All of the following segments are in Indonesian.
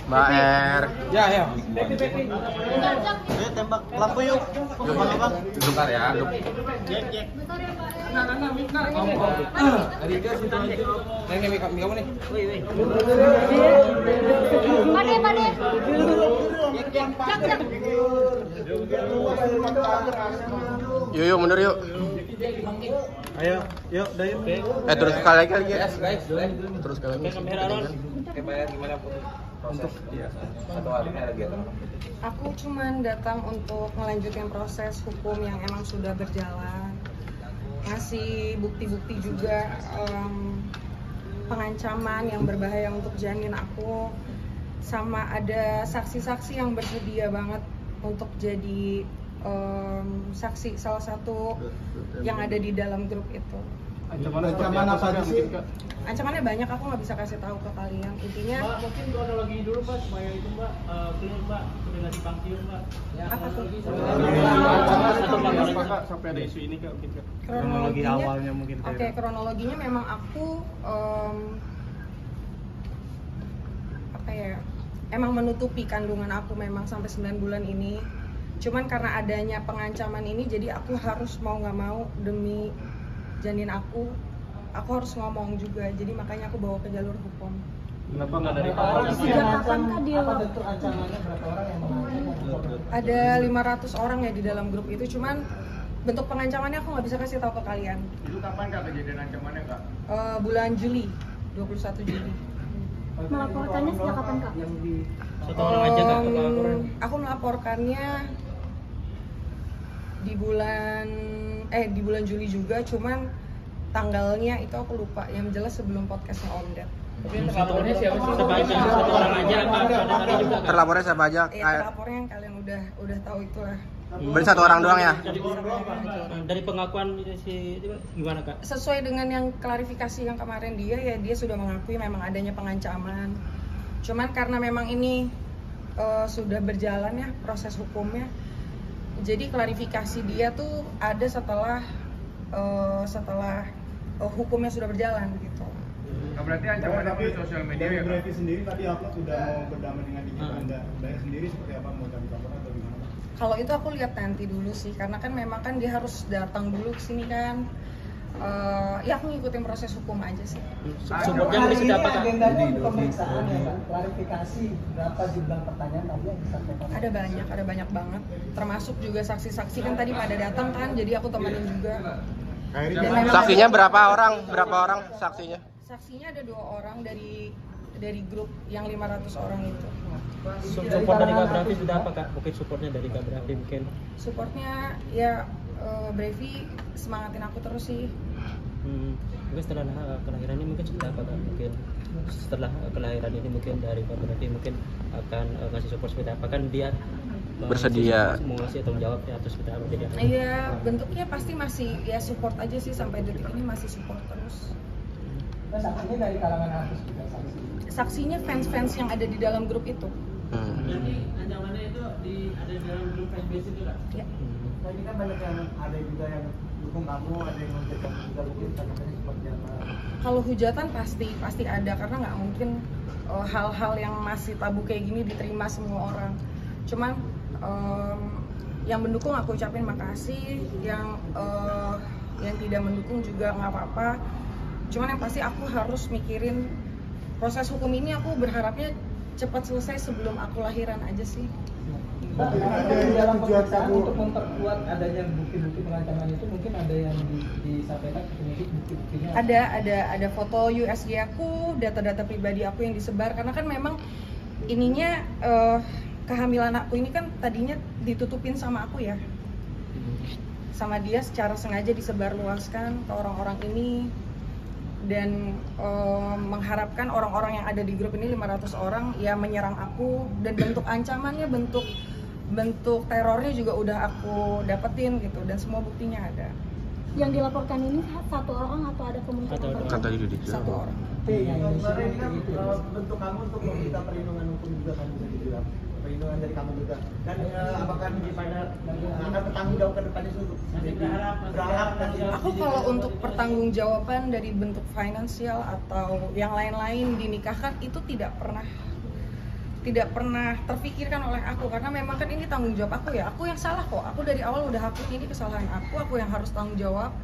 Mbak R. Ya, ya. Ayo tembak lampu yuk. Abang. Bentar ya. Hari dia situ aja. Nih, kamu nih. Pade. Yuk, mundur yuk. Ayo, yuk, dah yuk. Terus sekali lagi ya. Guys, Terus sekali lagi. Oke, bayar gimana proses? Iya. Satu harinya lagi ya, teman. Aku cuman datang untuk melanjutkan proses hukum yang emang sudah berjalan, ngasih bukti-bukti juga, pengancaman yang berbahaya untuk janin aku, sama ada saksi-saksi yang bersedia banget untuk jadi saksi salah satu yang ada di dalam grup itu. Ancaman apa aja sih? Ancamannya banyak, aku nggak bisa kasih tahu ke kalian. Intinya Mbak, mungkin kronologi dulu Mbak, supaya itu Mbak clear Mbak, sudah ngasih pangkir Mbak. apa tuh? Sampai ada isu ini Kak, mungkin Kak. Kronologi awalnya mungkin. Oke, kronologinya memang aku apa ya? Emang menutupi kandungan aku memang sampai 9 bulan ini. Cuman karena adanya pengancaman ini, jadi aku harus mau nggak mau demi janin aku harus ngomong juga. Jadi makanya aku bawa ke jalur hukum. Kenapa nggak dari awal? Sejak kapan Kak dia? Apa bentuk ancamannya, berapa orang yang mengancam? Ada 500 orang ya di dalam grup itu. Cuman bentuk pengancamannya aku nggak bisa kasih tahu ke kalian. Itu kapan Kak kejadian ancamannya Kak? Bulan Juli, 21 Juli. Melaporkannya sejak kapan Kak? Satu orang aja Kak laporan. Aku melaporkannya di bulan Juli juga, cuman tanggalnya itu aku lupa. Yang jelas sebelum podcastnya Om Ded. Terlapornya siapa sih? Satu orang aja apa ada tadi juga Kak? Terlapornya siapa aja? Terlapornya yang kalian udah tahu itulah. Berarti satu orang doang ya? Dari pengakuan si gimana Kak? Sesuai dengan yang klarifikasi yang kemarin dia sudah mengakui memang adanya pengancaman. Cuman karena memang ini sudah berjalan ya proses hukumnya, jadi klarifikasi dia tuh ada setelah hukumnya sudah berjalan gitu. Nah, berarti ancaman di sosial media ya Kak? Brevi sendiri tadi upload udah mau berdamai dengan diri Anda. Bayar sendiri seperti apa, mau cari kabar atau gimana? Kalau itu aku lihat nanti dulu sih, karena kan memang kan dia harus datang dulu ke sini kan. Ya aku ngikutin proses hukum aja sih. Supportnya mungkin sudah apa Kak? Agendanya pemeriksaan ya Kak, klarifikasi berapa jumlah pertanyaan tadi yang disampaikan? Ada banyak banget. Termasuk juga saksi-saksi kan tadi pada datang kan, jadi aku temenin juga. Dan memang Saksinya berapa orang? Berapa orang saksinya? Saksinya ada 2 orang dari grup yang 500 orang itu. Support dari Kak Bravi sudah apa Kak? Mungkin supportnya dari Kak Bravi mungkin. Supportnya ya Brevi semangatin aku terus sih. Mungkin setelah kelahiran ini mungkin sudah apa Kak? Mungkin setelah kelahiran ini mungkin dari Kak Bravi mungkin akan ngasih support seperti apa kan dia Bersedia. mau ngasih tanggung jawabnya atau seperti apa jadi apa? Iya, bentuknya pasti masih ya support aja sih, sampai detik ini masih support terus. Nah, saksinya dari kalangan artis juga saksi. Saksinya fans-fans yang ada di dalam grup itu. Jadi ancamannya itu ada di dalam grup fanbase itu Kak? Ya. Nah, ini kan banyak yang ada juga yang dukung kamu, ada yang ngejek kamu juga, mungkin tanggapannya seperti apa? Kalau hujatan pasti ada, karena nggak mungkin hal-hal yang masih tabu kayak gini diterima semua orang. Cuman yang mendukung aku ucapin makasih, yang tidak mendukung juga nggak apa-apa. Cuman yang pasti aku harus mikirin proses hukum ini, aku berharapnya cepat selesai sebelum aku lahiran aja sih. Di dalam pemeriksaan untuk memperkuat adanya bukti-bukti pengancaman itu, mungkin ada yang disampaikan ke penyidik bukti-buktinya? Ada foto USG aku, data-data pribadi aku yang disebar, karena kan memang ininya kehamilan aku ini kan tadinya ditutupin sama aku ya, sama dia secara sengaja disebarluaskan ke orang-orang ini, dan mengharapkan orang-orang yang ada di grup ini 500 orang ya menyerang aku, dan bentuk ancamannya, bentuk terornya juga udah aku dapetin gitu, dan semua buktinya ada. Yang dilaporkan ini satu orang atau ada komunitas? Kan tadi udah dijawab. Satu orang. Kemarin kan bentuk kamu untuk meminta perlindungan hukum juga kan, bisa dibilang perlindungan dari kamu juga, dan apakah gimana akan bertanggung jawab ke depannya berharap Aku kalau untuk pertanggungjawaban dari bentuk finansial atau yang lain-lain dinikahkan itu tidak tidak pernah terpikirkan oleh aku, karena memang kan ini tanggung jawab aku ya. Aku yang salah kok, aku dari awal udah akui ini kesalahan aku yang harus tanggung jawab.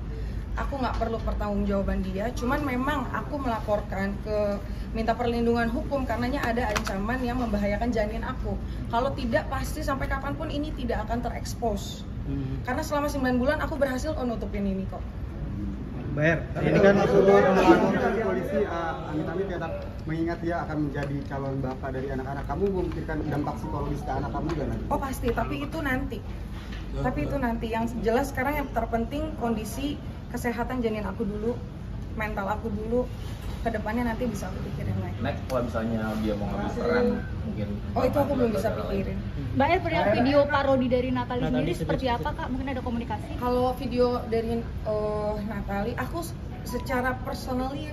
Aku nggak perlu pertanggungjawaban dia, cuman memang aku melaporkan ke minta perlindungan hukum karenanya ada ancaman yang membahayakan janin aku. Kalau tidak, pasti sampai kapanpun ini tidak akan terekspos. Karena selama 9 bulan aku berhasil kok nutupin ini kok. Bayar. Ini kan polisi amit-amit ya, mengingat dia akan menjadi calon bapak dari anak-anak. Kamu memikirkan dampak psikologis ke anak kamu juga nanti? Oh pasti, tapi itu nanti. Yang jelas sekarang yang terpenting kondisi kesehatan janin aku dulu, mental aku dulu. Kedepannya nanti bisa aku pikirin lagi. Next kalau misalnya dia mau ngambil peran mungkin. Oh itu aku belum bisa pikirin. Mbak Er, perihal video parodi dari Natalie sendiri seperti apa Kak? Mungkin ada komunikasi? Kalau video dari Natalie, aku secara personally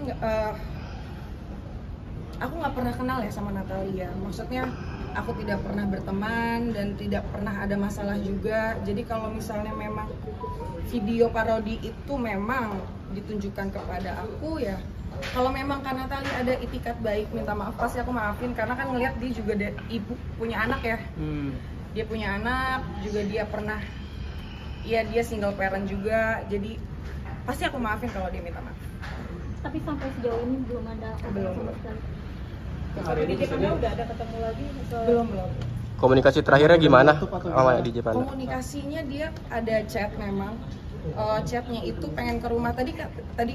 aku nggak pernah kenal ya sama Natalie ya. Maksudnya aku tidak pernah berteman dan tidak pernah ada masalah juga. Jadi kalau misalnya memang video parodi itu memang ditunjukkan kepada aku ya, kalau memang karena Natalie ada itikat baik minta maaf, pasti aku maafin. Karena kan ngelihat dia juga ibu punya anak ya. Dia punya anak juga, dia pernah ya dia single parent juga, jadi pasti aku maafin kalau dia minta maaf. Tapi sampai sejauh ini belum ada Belum. sama sekali. Hari ini udah ada ketemu lagi? Belum. Komunikasi terakhirnya gimana sama DJ Panda? Komunikasinya dia ada chat memang. Chatnya itu pengen ke rumah, tadi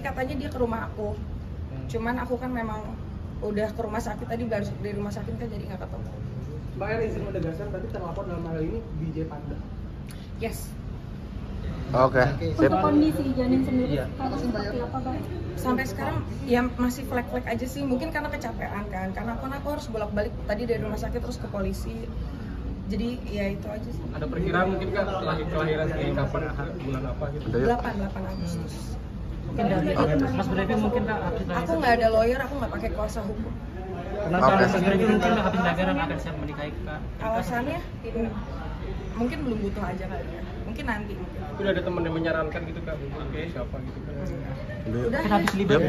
katanya dia ke rumah aku. Cuman aku kan memang udah ke rumah sakit, tadi baru dari rumah sakit kan, jadi nggak ketemu. Mbak Er, izin menegaskan tadi terlapor dalam hal ini DJ Panda. Yes. Oke. Untuk kondisi janin sendiri seperti apa Bang? Sampai sekarang ya masih flek-flek aja sih, mungkin karena kecapean kan, karena aku harus bolak-balik tadi dari rumah sakit terus ke polisi. Jadi ya itu aja sih. Ada perkiraan mungkin kan kelahiran di kapan, bulan apa gitu? 8 Agustus. Mas Brevi mungkin Kak, Aku nggak ada lawyer, aku nggak pakai kuasa hukum. Oke. Mas Brevi mungkin habis lahiran akan siap menikahi Kak. Alasannya mungkin belum butuh aja kali ya. Mungkin nanti. Udah ada teman yang menyarankan gitu Kak, oke siapa gitu kan? Udah. Habis libur.